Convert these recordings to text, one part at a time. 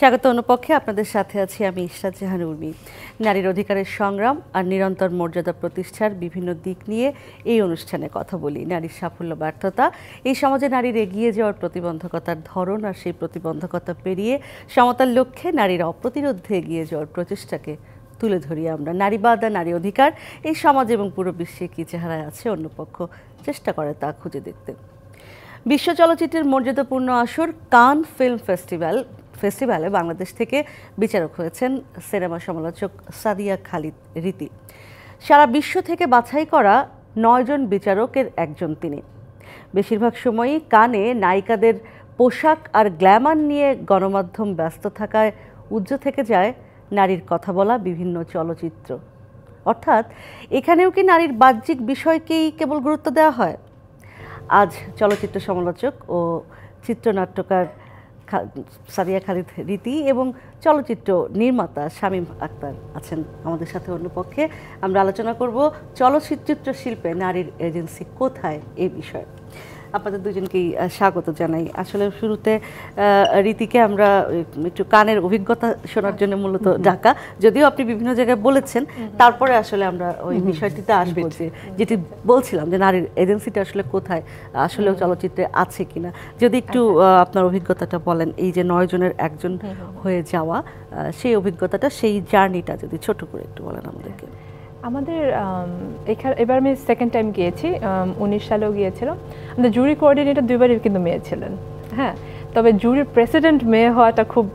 স্বাগত অনুপক্ষে আপনাদের সাথে আছি আমি ইশরাত জাহান উর্মি। নারীর অধিকারের সংগ্রাম আর নিরন্তর মর্যাদা প্রতিষ্ঠার বিভিন্ন দিক নিয়ে এই অনুষ্ঠানে কথা বলি। নারীর সাফল্য ব্যর্থতা, এই সমাজে নারীর এগিয়ে যাওয়ার প্রতিবন্ধকতার ধরন আর সেই প্রতিবন্ধকতা পেরিয়ে সমতার লক্ষ্যে নারীর অপ্রতিরোধে এগিয়ে যাওয়ার প্রচেষ্টাকে তুলে ধরি আমরা। নারীবাদ আর নারী অধিকার এই সমাজ এবং পুরো বিশ্বে কী চেহারায় আছে অন্যপক্ষ চেষ্টা করে তা খুঁজে দেখতে। বিশ্ব চলচ্চিত্রের মর্যাদাপূর্ণ আসর কান ফিল্ম ফেস্টিভ্যালে বাংলাদেশ থেকে বিচারক হয়েছেন সিনেমা সমালোচক সাদিয়া খালিদ রীতি। সারা বিশ্ব থেকে বাছাই করা 9 জন বিচারকের একজন তিনি। বেশিরভাগ সময়ই কানে নায়িকাদের পোশাক আর গ্ল্যামার নিয়ে গণমাধ্যম ব্যস্ত থাকায় উজ্জ্বল থেকে যায় নারীর কথা বলা বিভিন্ন চলচ্চিত্র। অর্থাৎ এখানেও কি নারীর বাহ্যিক বিষয়কেই কেবল গুরুত্ব দেওয়া হয়? আজ চলচ্চিত্র সমালোচক ও চিত্রনাট্যকার সাদিয়া খালিদ রীতি এবং চলচ্চিত্র নির্মাতা শামীম আক্তার আছেন আমাদের সাথে। অন্য পক্ষে আমরা আলোচনা করব চলচ্চিত্র শিল্পে নারীর এজেন্সি কোথায় এই বিষয়ে। আপনাদের দুজনকেই স্বাগত জানাই। আসলে শুরুতে রীতিকে আমরা একটু কানের অভিজ্ঞতা শোনার জন্য মূলত ডাকা, যদিও আপনি বিভিন্ন জায়গায় বলেছেন, তারপরে আসলে আমরা ওই বিষয়টিতে আসবো যেটি বলছিলাম যে নারীর এজেন্সিটা আসলে কোথায়, আসলেও চলচ্চিত্রে আছে কিনা। যদি একটু আপনার অভিজ্ঞতাটা বলেন, এই যে 9 জনের একজন হয়ে যাওয়া সেই অভিজ্ঞতাটা, সেই জার্নিটা যদি ছোট করে একটু বলেন আমাদেরকে। আমাদের এবার আমি সেকেন্ড টাইম গিয়েছি, 19 সালেও গিয়েছিলাম। আমাদের জুরি কোঅর্ডিনেটর 2বারই কিন্তু মেয়ে ছিলেন, হ্যাঁ। তবে জুরির প্রেসিডেন্ট মেয়ে হওয়াটা খুব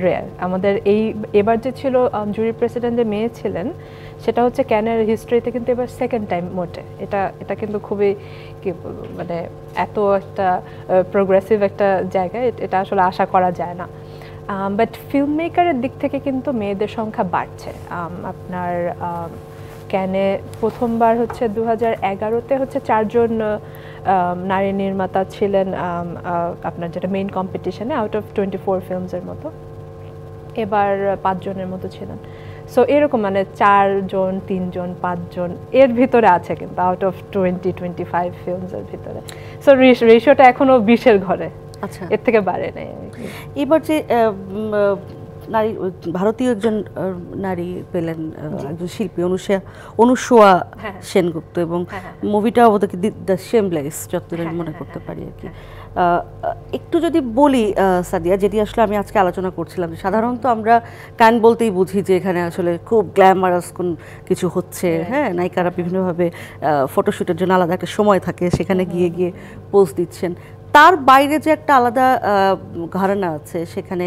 রেয়ার। আমাদের এবার যে ছিল জুরি প্রেসিডেন্ট যে মেয়ে ছিলেন, সেটা হচ্ছে ক্যানের হিস্ট্রিতে কিন্তু এবার সেকেন্ড টাইম মোটে। এটা কিন্তু খুবই কি বলবো, এত একটা প্রোগ্রেসিভ একটা জায়গায় এটা আসলে আশা করা যায় না। বাট ফিল্ম মেকারের দিক থেকে কিন্তু মেয়েদের সংখ্যা বাড়ছে। আপনার ক্যানে প্রথমবার হচ্ছে 2011-তে হচ্ছে 4 জন নারী নির্মাতা ছিলেন আপনার যেটা মেইন কম্পিটিশনে, আউট অফ 24 ফিল্মসের মতো। এবার 5 জনের মতো ছিলেন। সো এরকম 4 জন, 3 জন, 5 জন এর ভিতরে আছে কিন্তু আউট অফ 20-25 ফিল্মসের ভিতরে। সো রেশিওটা এখনো 20-এর ঘরে, আচ্ছা, এর থেকে বাড়ে নাই। এবার যে নারী, ভারতীয় একজন নারী পেলেন, একজন শিল্পী অনুসোয়া সেনগুপ্ত, এবং মুভিটা অবশ্যই দ্য শেমলেস, যতদূর মনে করতে পারি আর কি। একটু যদি বলি সাদিয়া, যেটি আসলে আমি আজকে আলোচনা করছিলাম, সাধারণত আমরা কান বলতেই বুঝি যে এখানে আসলে খুব গ্ল্যামারাস কোন কিছু হচ্ছে, হ্যাঁ, নায়িকারা বিভিন্নভাবে ফটোশ্যুটের জন্য আলাদা একটা সময় থাকে, সেখানে গিয়ে পোজ দিচ্ছেন। তার বাইরে যে একটা আলাদা ঘরানা আছে, সেখানে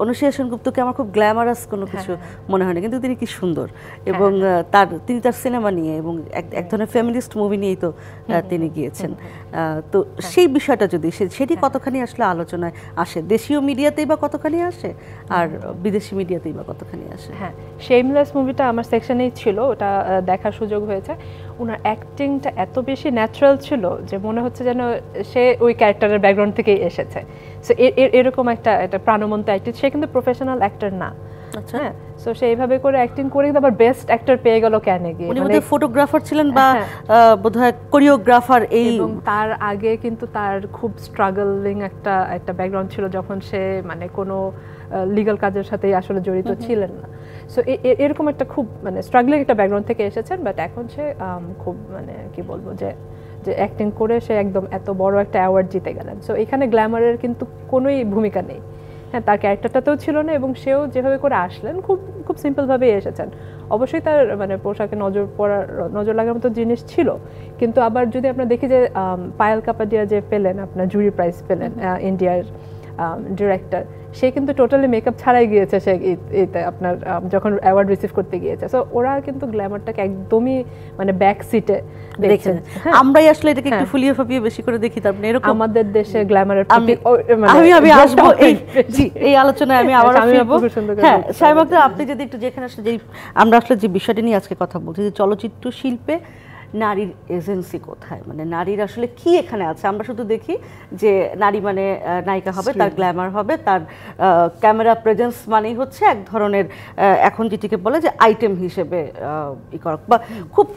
অনুসয়া সেনগুপ্তকে আমার খুব গ্ল্যামারাস কোনো কিছু মনে হয় না, কিন্তু তিনি কি সুন্দর, এবং তিনি তার সিনেমা নিয়ে এবং এক ধরনের ফেমিনিস্ট মুভি নিয়েই তো তিনি গিয়েছেন। তো সেই বিষয়টা যদি সেটি কতখানি আসলে আলোচনায় আসে, দেশীয় মিডিয়াতেই বা কতখানি আসে আর বিদেশি মিডিয়াতেই বা কতখানি আসে? হ্যাঁ, শেমলেস মুভিটা আমার সেকশনেই ছিল, ওটা দেখার সুযোগ হয়েছে। ওনার অ্যাক্টিংটা এত বেশি ন্যাচারাল ছিল যে মনে হচ্ছে যেন সে ওই ক্যারেক্টারের ব্যাকগ্রাউন্ড থেকেই এসেছে। সো এরকম একটা প্রাণবন্ত অ্যাক্টিং। সে কিন্তু প্রফেশনাল অ্যাক্টর না, আচ্ছা, হ্যাঁ। সো সে এইভাবে করে অ্যাক্টিং করে আবার বেস্ট অ্যাক্টর পেয়ে গেল ক্যানে গিয়ে। উনি বোধহয় ফটোগ্রাফার ছিলেন বা বোধহয় কোরিওগ্রাফার। এবং তার আগে কিন্তু তার খুব স্ট্রাগলিং একটা ব্যাকগ্রাউন্ড ছিল, যখন সে কোনো লিগ্যাল কাজের সাথেই আসলে জড়িত ছিলেন না। সো এরকম একটা খুব স্ট্রাগলিং একটা ব্যাকগ্রাউন্ড থেকে এসেছেন, বাট এখন সে খুব কি বলবো যে অ্যাক্টিং করে সে একদম এত বড় একটা অ্যাওয়ার্ড জিতে গেলেন। সো এখানে গ্ল্যামারের কিন্তু কোনোই ভূমিকা নেই, হ্যাঁ। তার ক্যারেক্টারটাতেও ছিল না, এবং সেও যেভাবে করে আসলেন খুব সিম্পলভাবেই এসেছেন। অবশ্যই তার পোশাকে নজর লাগার মতো জিনিস ছিল, কিন্তু আবার যদি আমরা দেখি যে পায়েল কাপাডিয়া যে পেলেন, আপনার জুরি প্রাইজ পেলেন, ইন্ডিয়ার ডিরেক্টর, সে কিন্তু টোটালি মেকআপ ছাড়াই গিয়েছে সে আপনার যখন অ্যাওয়ার্ড রিসিভ করতে গিয়েছে। সো ওরা কিন্তু গ্ল্যামারটাকে একদমই ব্যাক সিটে দেখছেন। আমরাই আসলে এটাকে একটু ফুলিয়ে ফাপিয়ে বেশি করে দেখি। তারপরে এরকম আমাদের দেশে গ্ল্যামারের আমি আসবো এই আলোচনায়, আমি আবার ফিরবো। হ্যাঁ, শামীম আক্তার, আপনি যদি একটু, যেখানে আসলে আমরা আসলে যে বিষয়টা নিয়ে আজকে কথা বলছি, যে চলচ্চিত্র শিল্পে নারীর এজেন্সি কোথায়, মানে নারীর আসলে কি এখানে আছে? আমরা শুধু দেখি যে নারী মানে নায়িকা হবে, তার গ্ল্যামার হবে, তার ক্যামেরা প্রেজেন্স মানেই হচ্ছে এক ধরনের এখন যেটিকে বলে যে আইটেম হিসেবে ই করা, বা খুব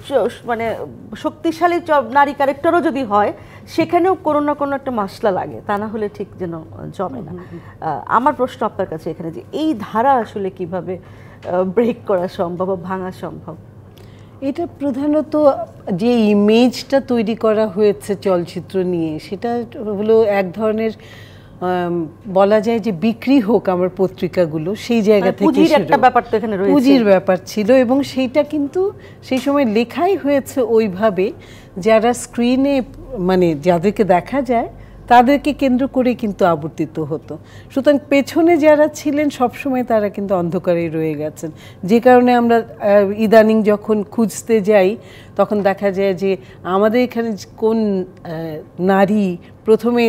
মানে শক্তিশালী নারী ক্যারেক্টারও যদি হয় সেখানেও কোনো না কোনো একটা মশলা লাগে, তা না হলে ঠিক যেন জমে না। আমার প্রশ্ন আপনার কাছে এখানে যে এই ধারা আসলে কিভাবে ব্রেক করা সম্ভব বা ভাঙা সম্ভব? এটা প্রধানত যে ইমেজটা তৈরি করা হয়েছে চলচ্চিত্র নিয়ে, সেটা হলো এক ধরনের বলা যায় যে বিক্রি হোক আমার পত্রিকাগুলো, সেই জায়গা থেকে পুঁজির একটা ব্যাপার তো এখানে রয়েছে, পুঁজির ব্যাপার ছিল। এবং সেইটা কিন্তু সেই সময় লেখাই হয়েছে ওইভাবে যারা স্ক্রিনে মানে যাদেরকে দেখা যায় তাদেরকে কেন্দ্র করে কিন্তু আবর্তিত হতো। সুতরাং পেছনে যারা ছিলেন সবসময় তারা কিন্তু অন্ধকারেই রয়ে গেছেন, যে কারণে আমরা ইদানিং যখন খুঁজতে যাই তখন দেখা যায় যে আমাদের এখানে কোন নারী প্রথমে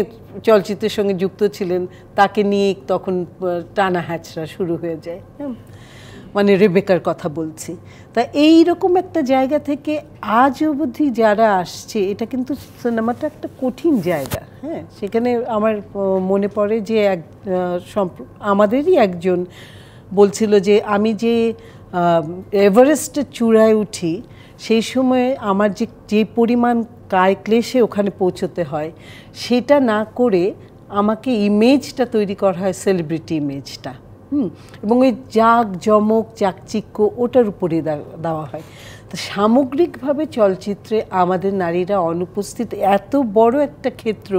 চলচ্চিত্রের সঙ্গে যুক্ত ছিলেন তাকে নিয়ে তখন টানা হ্যাচড়া শুরু হয়ে যায়। মানে রেবেকার কথা বলছি। তা এইরকম একটা জায়গা থেকে আজ অবধি যারা আসছে, এটা কিন্তু সিনেমাটা একটা কঠিন জায়গা। হ্যাঁ, সেখানে আমার মনে পড়ে যে আমাদেরই একজন বলছিল যে আমি যে এভারেস্টের চূড়ায় উঠি সেই সময় আমার যে পরিমাণ কায় ক্লেশে ওখানে পৌঁছতে হয়, সেটা না করে আমাকে ইমেজটা তৈরি করা হয়, সেলিব্রিটি ইমেজটা। এবং ওই জাঁকজমক চাকচিক্য ওটার উপরে দেওয়া হয়। তো সামগ্রিকভাবে চলচ্চিত্রে আমাদের নারীরা অনুপস্থিত, এত বড় একটা ক্ষেত্র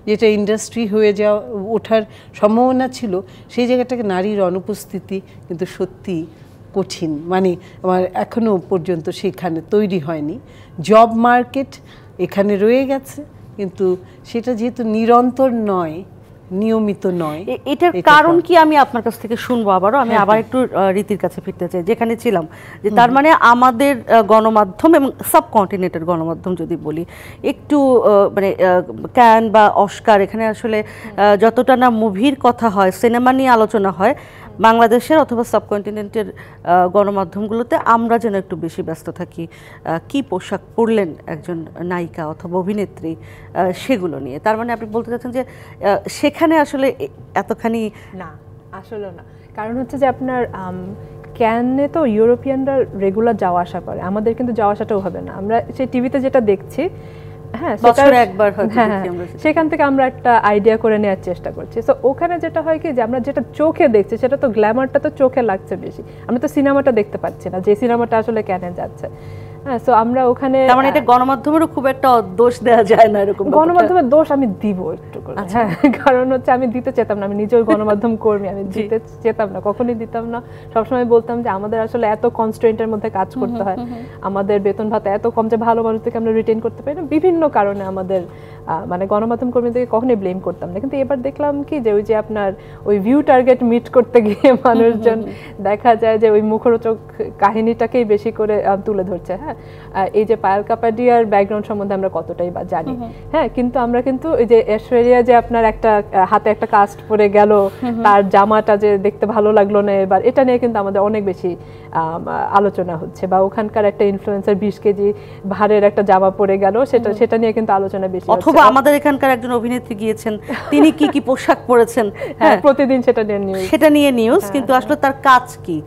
যেটা ইন্ডাস্ট্রি হয়ে ওঠার সম্ভাবনা ছিল, সেই জায়গাটাকে নারীর অনুপস্থিতি কিন্তু সত্যি কঠিন। মানে আমার এখনও পর্যন্ত সেখানে তৈরি হয়নি। জব মার্কেট এখানে রয়ে গেছে, কিন্তু সেটা যেহেতু নিরন্তর নয়, নিয়মিত নয়। এটার কারণ কি আমি আপনার কাছ থেকে শুনবো আবারও। আমি আবার একটু রীতির কাছে ফিরতে চাই, যেখানে ছিলাম যে তার মানে আমাদের গণমাধ্যম এবং সাবকন্টিনেন্টের গণমাধ্যম যদি বলি, একটু মানে ক্যান বা অস্কার, এখানে আসলে যতটা না মুভির কথা হয়, সিনেমা নিয়ে আলোচনা হয়, বাংলাদেশের অথবা সাবকন্টিনেন্টের গণমাধ্যমগুলোতে আমরা যেন একটু বেশি ব্যস্ত থাকি কি পোশাক পরলেন একজন নায়িকা অথবা অভিনেত্রী, সেগুলো নিয়ে। তার মানে আপনি বলতে চাচ্ছেন যে সেখানে আসলে এতখানি না, আসলে না। কারণ হচ্ছে যে আপনার ক্যানে তো ইউরোপিয়ানরা রেগুলার যাওয়া আসা করে, আমাদের কিন্তু যাওয়া আসাটাও হবে না। আমরা সেই টিভিতে যেটা দেখছি, হ্যাঁ, সেখান থেকে আমরা একটা আইডিয়া করে নেওয়ার চেষ্টা করছি। সো ওখানে যেটা হয় কি যে আমরা যেটা চোখে দেখছি সেটা তো গ্ল্যামারটা তো চোখে লাগছে বেশি, আমরা তো সিনেমাটা দেখতে পাচ্ছি না যে সিনেমাটা আসলে ক্যানে যাচ্ছে। হ্যাঁ, সো আমরা ওখানে তার মানে এটা গণমাধ্যমেরও খুব একটা দোষ দেওয়া যায় না এরকম। গণমাধ্যমের দোষ আমি দিব একটু করে, হ্যাঁ, কারণ হচ্ছে আমি দিতে চেতাম না, আমি নিজেও গণমাধ্যম কর্মী, আমি দিতে চেতাম না, কখনোই দিতাম না। সবসময় বলতাম যে আমাদের আসলে এত কনস্ট্রেন্টের মধ্যে কাজ করতে হয়, আমাদের বেতন ভাতা এত কম যে ভালো মানুষদেরকে আমরা রিটেন করতে পারি না, বিভিন্ন কারণে আমাদের মানে গণমাধ্যম কর্মীদেরকে কখনোই ব্লেম করতাম না। কিন্তু এবার দেখলাম কি যে ওই যে আপনার ওই ভিউ টার্গেট মিট করতে গিয়ে মানুষজন দেখা যায় যে ওই মুখরোচক কাহিনীটাকেই বেশি করে তুলে ধরছে। হ্যাঁ, এই যে পায়েল কাপাডিয়ার ব্যাকগ্রাউন্ড সম্বন্ধে আমরা কতটাই বা জানি, হ্যাঁ, কিন্তু আমরা কিন্তু ওই যে ঐশ্বরিয়া যে আপনার একটা হাতে একটা কাস্ট পরে গেল, তার জামাটা যে দেখতে ভালো লাগলো না এবার, এটা নিয়ে কিন্তু আমাদের অনেক বেশি আলোচনা হচ্ছে। বা ওখানকার একটা ইনফ্লুয়েন্সার 20 কেজি ভারের একটা জামা পরে গেল, সেটা নিয়ে কিন্তু আলোচনা বেশি। অথবা আমাদের এখানকার একজন অভিনেত্রী গিয়েছেন, তিনি কি কি পোশাক পরেছেন, হ্যাঁ, প্রতিদিন সেটা নিয়ে নিউজ, কিন্তু আসলে তার কাজ কি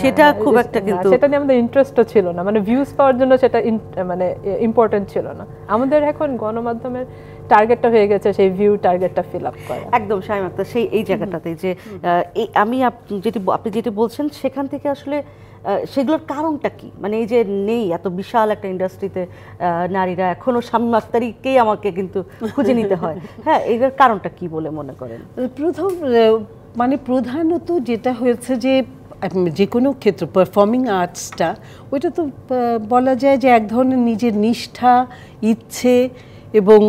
সেটা খুব একটা, কিন্তু সেটা নিয়ে আমাদের ইন্টারেস্টও ছিল না, মানে ভিউজ পাওয়ার জন্য সেটা মানে ইম্পর্টেন্ট ছিল না। আমাদের এখন গণমাধ্যমের টার্গেটটা হয়ে গেছে সেই ভিউ টার্গেটটা ফিল আপ করা। একদম শামীম আক্তার, সেই এই জায়গাটাতে যে আপনি যেটি বলছেন সেখান থেকে আসলে সেগুলোর কারণটা কি? মানে এই যে নেই এত বিশাল একটা ইন্ডাস্ট্রিতে নারীরা, এখনো শামীম আক্তারকেই আমাকে কিন্তু খুঁজে নিতে হয়। হ্যাঁ, এটার কারণটা কি বলে মনে করেন? প্রধানত যেটা হয়েছে যে যে কোনো ক্ষেত্র পারফর্মিং আর্টসটা, ওইটা তো বলা যায় যে এক ধরনের নিজের নিষ্ঠা, ইচ্ছে এবং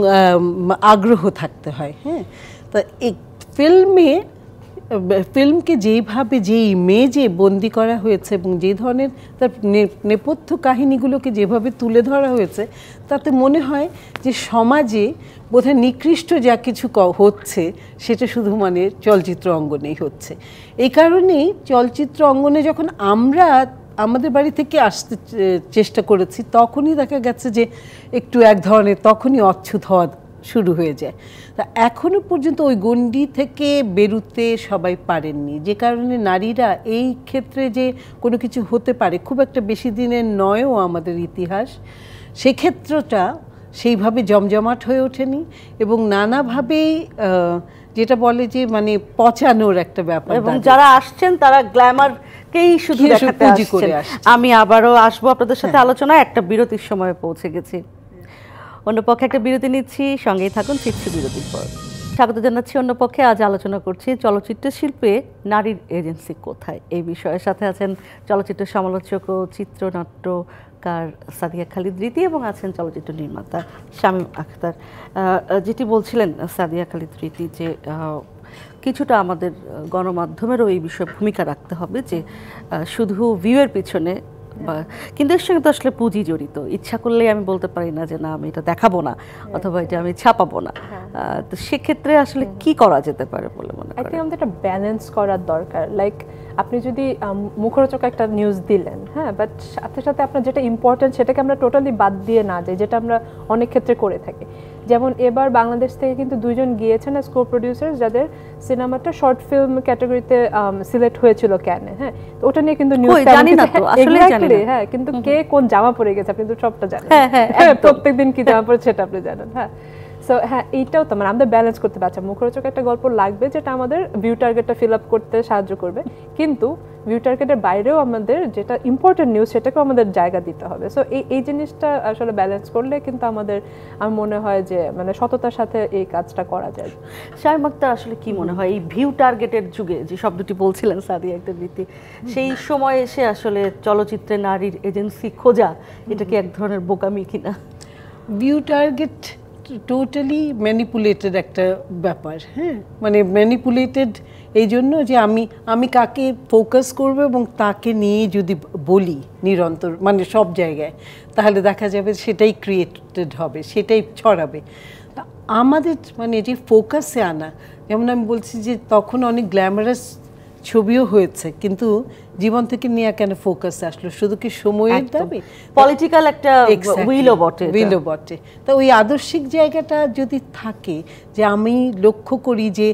আগ্রহ থাকতে হয়। হ্যাঁ, তা এই ফিল্মকে যেইভাবে যে ইমেজে বন্দি করা হয়েছে এবং যে ধরনের তার নেপথ্য কাহিনীগুলোকে যেভাবে তুলে ধরা হয়েছে, তাতে মনে হয় যে সমাজে বোধহয় নিকৃষ্ট যা কিছু হচ্ছে সেটা শুধু মানে চলচ্চিত্র অঙ্গনেই হচ্ছে। এই কারণেই চলচ্চিত্র অঙ্গনে যখন আমরা আমাদের বাড়ি থেকে আসতে চেষ্টা করেছি, তখনই দেখা গেছে যে একটু এক ধরনের তখনই অচ্ছুত হওয়া শুরু হয়ে যায়। তা এখনো পর্যন্ত ওই গণ্ডি থেকে বেরুতে সবাই পারেননি, যে কারণে নারীরা এই ক্ষেত্রে যে কোনো কিছু হতে পারে খুব একটা বেশি দিনের নয়ও আমাদের ইতিহাস, সেক্ষেত্রটা সেইভাবে জমজমাট হয়ে ওঠেনি এবং নানাভাবেই যেটা বলে যে মানে পচানোর একটা ব্যাপার, এবং যারা আসছেন তারা গ্ল্যামারকেই শুধু দেখাতে আসছেন। আমি আবারও আসবো আপনাদের সাথে আলোচনা, একটা বিরতির সময় পৌঁছে গেছি। অন্য পক্ষে একটা বিরতি নিচ্ছি, সঙ্গেই থাকুন, ফিরছি বিরতির পর। স্বাগত জানাচ্ছি অন্য পক্ষে। আজ আলোচনা করছি চলচ্চিত্র শিল্পে নারীর এজেন্সি কোথায়, এই বিষয়ের সাথে আছেন চলচ্চিত্র সমালোচক ও চিত্রনাট্যকার সাদিয়া খালিদ রীতি এবং আছেন চলচ্চিত্র নির্মাতা শামীম আখতার। যেটি বলছিলেন সাদিয়া খালিদ রীতি যে কিছুটা আমাদের গণমাধ্যমেরও এই বিষয়ে ভূমিকা রাখতে হবে, যে শুধু ভিউয়ের পিছনে কিন্তু এর সঙ্গে তো আসলে পুঁজি জড়িত। ইচ্ছা করলেই আমি বলতে পারি না যে না আমি এটা দেখাবো না অথবা এটা আমি ছাপাবো না। তো সেক্ষেত্রে আসলে কি করা যেতে পারে বলে মনে করেন? আমাদের একটা ব্যালেন্স করার দরকার। লাইক আপনি যদি মুখরোচক একটা নিউজ দিলেন, হ্যাঁ, বাট সাথে সাথে আপনার যেটা ইম্পর্টেন্ট সেটাকে আমরা টোটালি বাদ দিয়ে না যাই, যেটা আমরা অনেক ক্ষেত্রে করে থাকি। যেমন এবার বাংলাদেশ থেকে কিন্তু 2 জন গিয়েছেন স্কো প্রডিউসার, যাদের সিনেমাটা শর্ট ফিল্ম ক্যাটাগরিতে সিলেক্ট হয়েছিল ক্যানে। হ্যাঁ, তো ওটা নিয়ে কিন্তু নিউজ জানি না তো আসলে জানি না। হ্যাঁ, কিন্তু কে কোন জামা পরে গেছে আপনি তো সবটা জানেন। হ্যাঁ, প্রত্যেকদিন কি জামা পরে সেটা আপনি জানেন। হ্যাঁ, সো হ্যাঁ, এইটাও তো মানে আমাদের ব্যালেন্স করতে পারছে। মুখরোচক একটা গল্প লাগবে যেটা আমাদের ভিউ টার্গেটটা ফিল আপ করতে সাহায্য করবে, কিন্তু ভিউ টার্গেটের বাইরেও আমাদের যেটা ইম্পর্টেন্ট নিউজ সেটাকেও আমাদের জায়গা দিতে হবে। সো এই জিনিসটা আসলে ব্যালেন্স করলে কিন্তু আমাদের, আমার মনে হয় যে মানে সততার সাথে এই কাজটা করা যায়। শামীম আখতার, আসলে কি মনে হয় এই ভিউ টার্গেটের যুগে যে শব্দটি বলছিলেন সাদিয়া একটা রীতি, সেই সময় এসে আসলে চলচ্চিত্রে নারীর এজেন্সি খোঁজা এটা কি এক ধরনের বোকামি কিনা? ভিউ টার্গেট টোটালি ম্যানিপুলেটেড একটা ব্যাপার। হ্যাঁ, মানে ম্যানিপুলেটেড এই জন্য যে আমি কাকে ফোকাস করব এবং তাকে নিয়ে যদি বলি নিরন্তর মানে সব জায়গায়, তাহলে দেখা যাবে সেটাই ক্রিয়েটেড হবে, সেটাই ছড়াবে। তা আমাদের মানে যে ফোকাসে আনা, যেমন আমি বলছি যে তখন অনেক গ্ল্যামারাস ছবিও হয়েছে, কিন্তু জীবন থেকে নিয়ে কেন ফোকাস আসলো? শুধু কি সময়ের দাবি? পলিটিক্যাল একটা উইলও বটে। তা ওই আদর্শিক জায়গাটা যদি থাকে যে আমি লক্ষ্য করি যে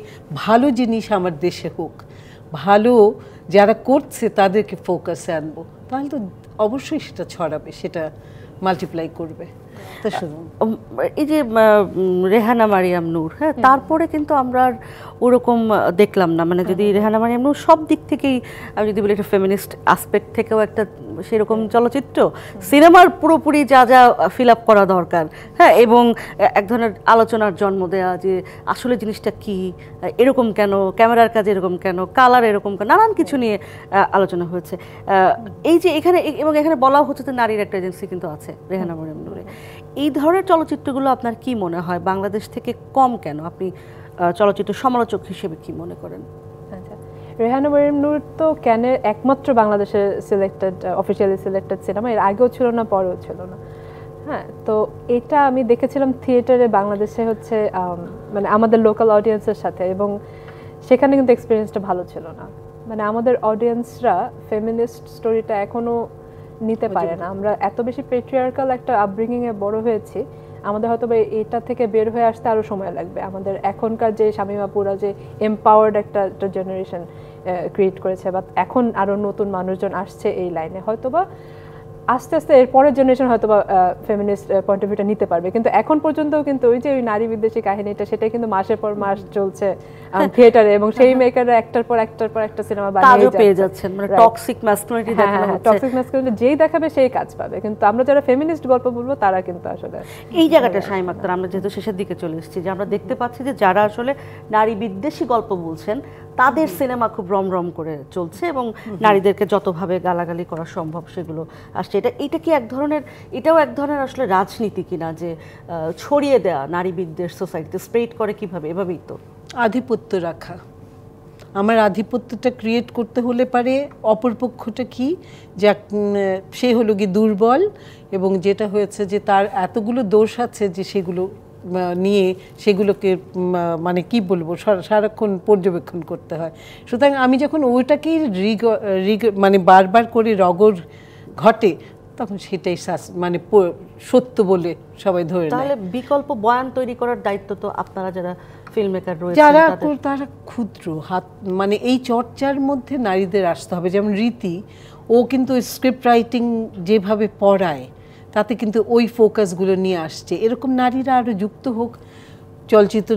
ভালো জিনিস আমার দেশে হোক, ভালো যারা করছে তাদেরকে ফোকাসে আনবো, তাহলে তো অবশ্যই সেটা ছড়াবে, সেটা মাল্টিপ্লাই করবে। এই যে রেহানা মারিয়াম নূর, হ্যাঁ, তারপরে কিন্তু আমরা আর ওরকম দেখলাম না। মানে যদি রেহানা মারিয়াম নূর সব দিক থেকেই আমি যদি বলি একটা ফেমিনিস্ট অ্যাসপেক্ট থেকেও একটা সেরকম চলচ্চিত্র, সিনেমার পুরোপুরি যা যা ফিল আপ করা দরকার, হ্যাঁ, এবং এক ধরনের আলোচনার জন্ম দেয়া যে আসলে জিনিসটা কি, এরকম কেন, ক্যামেরার কাজ এরকম কেন, কালার এরকম কেন, নানান কিছু নিয়ে আলোচনা হয়েছে। এই যে এখানে এবং এখানে বলা হচ্ছে যে নারীর একটা এজেন্সি কিন্তু আছে রেহানা মারিয়াম নূরে। এই ধরনের চলচ্চিত্রগুলো আপনার কি মনে হয় বাংলাদেশ থেকে কম কেন? আপনি চলচ্চিত্র সমালোচক হিসেবে কি মনে করেন? রেহানা মারিয়াম নূর তো ক্যানের একমাত্র বাংলাদেশের সিলেক্টেড, অফিসিয়ালি সিলেক্টেড সিনেমা, এর আগেও ছিল না, পরেও ছিল না। হ্যাঁ, তো এটা আমি দেখেছিলাম থিয়েটারে বাংলাদেশে, হচ্ছে মানে আমাদের লোকাল অডিয়েন্সের সাথে, এবং সেখানে কিন্তু এক্সপিরিয়েন্সটা ভালো ছিল না। মানে আমাদের অডিয়েন্সরা ফেমিনিস্ট স্টোরিটা এখনো নিতে পারে না। আমরা এত বেশি পেট্রিয়ার্কাল একটা আপব্রিঙ্গিংয়ে বড় হয়েছি, আমাদের হয়তো এটা থেকে বের হয়ে আসতে আরও সময় লাগবে। আমাদের এখনকার যে শামীম আপুরা যে এম্পাওয়ার্ড একটা জেনারেশন ক্রিয়েট করেছে, বা এখন আরও নতুন মানুষজন আসছে এই লাইনে, হয়তোবা আস্তে আস্তে এর পরের জেনারেশন হয়তো বা ফেমিনিস্ট পয়েন্ট অফ ভিউটা নিতে পারবে। কিন্তু এখন পর্যন্ত কিন্তু ওই যে ওই নারী বিদ্বেষী কাহিনীটা, সেটাই কিন্তু মাসের পর মাস চলছে থিয়েটারে, এবং সেই মেকাররা একটার পর একটা সিনেমা বানিয়ে পেয়ে যাচ্ছেন। মানে টক্সিক ম্যাসকুলিনিটি দেখানো হচ্ছে, টক্সিক ম্যাসকুলিনিটি যেই দেখাবে সেই কাজ পাবে। কিন্তু আমরা যারা ফেমিনিস্ট গল্প বলবো তারা কিন্তু আসলে এই জায়গাটা শামীম আখতার, আমরা যেহেতু শেষের দিকে চলে এসেছি, যে আমরা দেখতে পাচ্ছি যে যারা আসলে নারী বিদ্বেষী গল্প বলছেন তাদের সিনেমা খুব রমরম করে চলছে এবং নারীদেরকে যতভাবে গালাগালি করা সম্ভব সেগুলো আসছে। এটা কি এক ধরনের, এটাও এক ধরনের আসলে রাজনীতি কিনা, যে ছড়িয়ে দেয়া নারী বিদ্বেষ সোসাইটিতে স্প্রেড করে কিভাবে? এভাবেই তো আধিপত্য রাখা। আমার আধিপত্যটা ক্রিয়েট করতে হলে পারে অপরপক্ষটা কি, যা সে হলো কি দুর্বল, এবং যেটা হয়েছে যে তার এতগুলো দোষ আছে যে সেগুলো নিয়ে সেগুলোকে মানে কি বলবো সারাক্ষণ পর্যবেক্ষণ করতে হয়। সুতরাং আমি যখন ওইটাকেই মানে বারবার করে রগর ঘটে তখন সেটাই মানে সত্য বলে সবাই ধরে নেয়। তাহলে বিকল্প বয়ান তৈরি করার দায়িত্ব তো আপনারা যারা ফিল্ম মেকার রয়েছেন তারা ক্ষুদ্র হাত, মানে এই চর্চার মধ্যে নারীদের আসতে হবে। যেমন রীতি, ও কিন্তু স্ক্রিপ্ট রাইটিং যেভাবে পড়ায় তাতে কিন্তু ওই ফোকাসগুলো নিয়ে আসছে। এরকম নারীরা আরও যুক্ত হোক, চলচ্চিত্র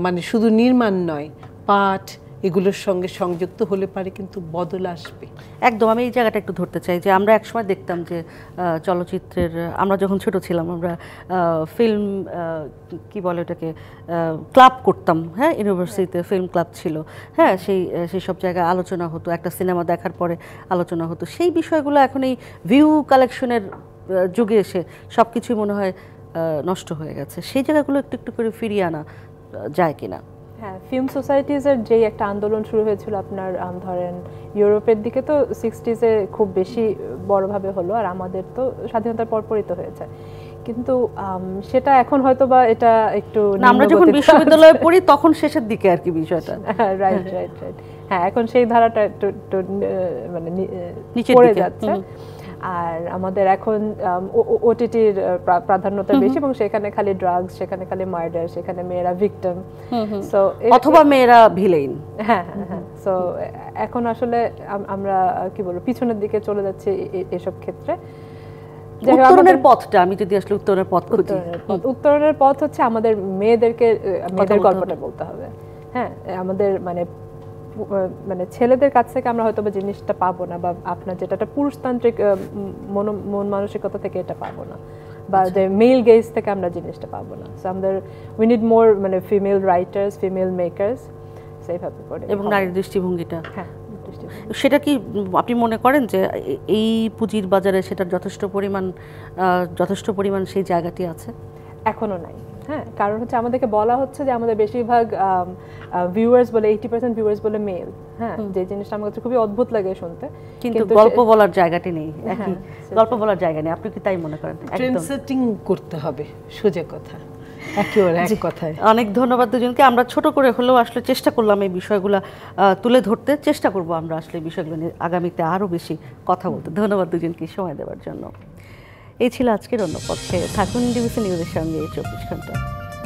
মানে শুধু নির্মাণ নয়, পাঠ এগুলোর সঙ্গে সংযুক্ত হলে পারে কিন্তু বদল আসবে। একদম। আমি এই জায়গাটা একটু ধরতে চাই যে আমরা একসময় দেখতাম যে চলচ্চিত্রের, আমরা যখন ছোট ছিলাম আমরা ফিল্ম কি বলে ওটাকে ক্লাব করতাম, হ্যাঁ, ইউনিভার্সিটিতে ফিল্ম ক্লাব ছিল, হ্যাঁ, সেই সব জায়গায় আলোচনা হতো, একটা সিনেমা দেখার পরে আলোচনা হতো। সেই বিষয়গুলো এখন এই ভিউ কালেকশনের যুগে এসে সব কিছুই মনে হয় নষ্ট হয়ে গেছে। সেই জায়গাগুলো একটু একটু করে ফিরিয়ে আনা যায় কিনা? হ্যাঁ, ফিল্ম সোসাইটিজের যেই একটা আন্দোলন শুরু হয়েছিল আপনার ধরেন ইউরোপের দিকে তো 60s-এ খুব বেশি বড়ভাবে হলো, আর আমাদের তো স্বাধীনতার পরপরই তো হয়েছে। কিন্তু সেটা এখন হয়তো বা এটা একটু আমরা যখন বিশ্ববিদ্যালয়ে পড়ি তখন শেষের দিকে আর কি বিষয়টা। Right right right. হ্যাঁ, এখন সেই ধারাটা একটু মানে নিচে পড়ে যাচ্ছে। আর আমাদের এখন ওটিটির প্রাধান্যতা বেশি, এবং সেখানে খালি ড্রাগস, সেখানে খালি মার্ডার, সেখানে মেয়েরা ভিকটিম, সো অথবা মেয়েরা ভিলেন। হ্যাঁ হ্যাঁ হ্যাঁ। সো এখন আসলে আমরা কি বলবো পিছনের দিকে চলে যাচ্ছে এসব ক্ষেত্রে। উত্তরণের পথটা, আমি যদি আসলে উত্তরণের পথ খুঁজি, উত্তরণের পথ হচ্ছে আমাদের মেয়েদের গল্পটা বলতে হবে। হ্যাঁ, আমাদের মানে ছেলেদের কাছ থেকে আমরা হয়তো বা জিনিসটা পাবো না, বা আপনার যেটা একটা পুরুষতান্ত্রিক মন মানসিকতা থেকে এটা পাবো না, বা যে মেল গেজ থেকে আমরা জিনিসটা পাবো না। সো আমাদের উই নিড মোর মানে ফিমেল রাইটার্স, ফিমেল মেকার্স, সেইভাবে করে। এবং নারীর দৃষ্টিভঙ্গিটা, হ্যাঁ, সেটা কি আপনি মনে করেন যে এই পুঁজির বাজারে সেটার যথেষ্ট পরিমাণ সেই জায়গাটি আছে? এখনো নাই। হ্যাঁ, কারণ হচ্ছে আমাদেরকে বলা হচ্ছে যে আমাদের বেশিরভাগ ভিউয়ার্স বলে 80% ভিউয়ার্স বলে মেল। হ্যাঁ, যে জিনিসটা আমার কাছে খুবই অদ্ভুত লাগে শুনতে, কিন্তু গল্প বলার জায়গাটি নেই, গল্প বলার জায়গা নেই। আপনি কি তাই মনে করেন? ট্রেন্ড সেটিং করতে হবে, সোজা কথা, একেবারে এক কথায়। অনেক ধন্যবাদ দুজনকে। আমরা ছোট করে হলেও আসলে চেষ্টা করলাম এই বিষয়গুলো তুলে ধরতে। চেষ্টা করব আমরা আসলে এই বিষয়গুলো নিয়ে আগামীতে আরও বেশি কথা বলতে। ধন্যবাদ দুজনকে সময় দেওয়ার জন্য। এই ছিল আজকের অন্য পক্ষে। থাকুন ডিবিসি নিউজের সঙ্গে 24 ঘন্টা।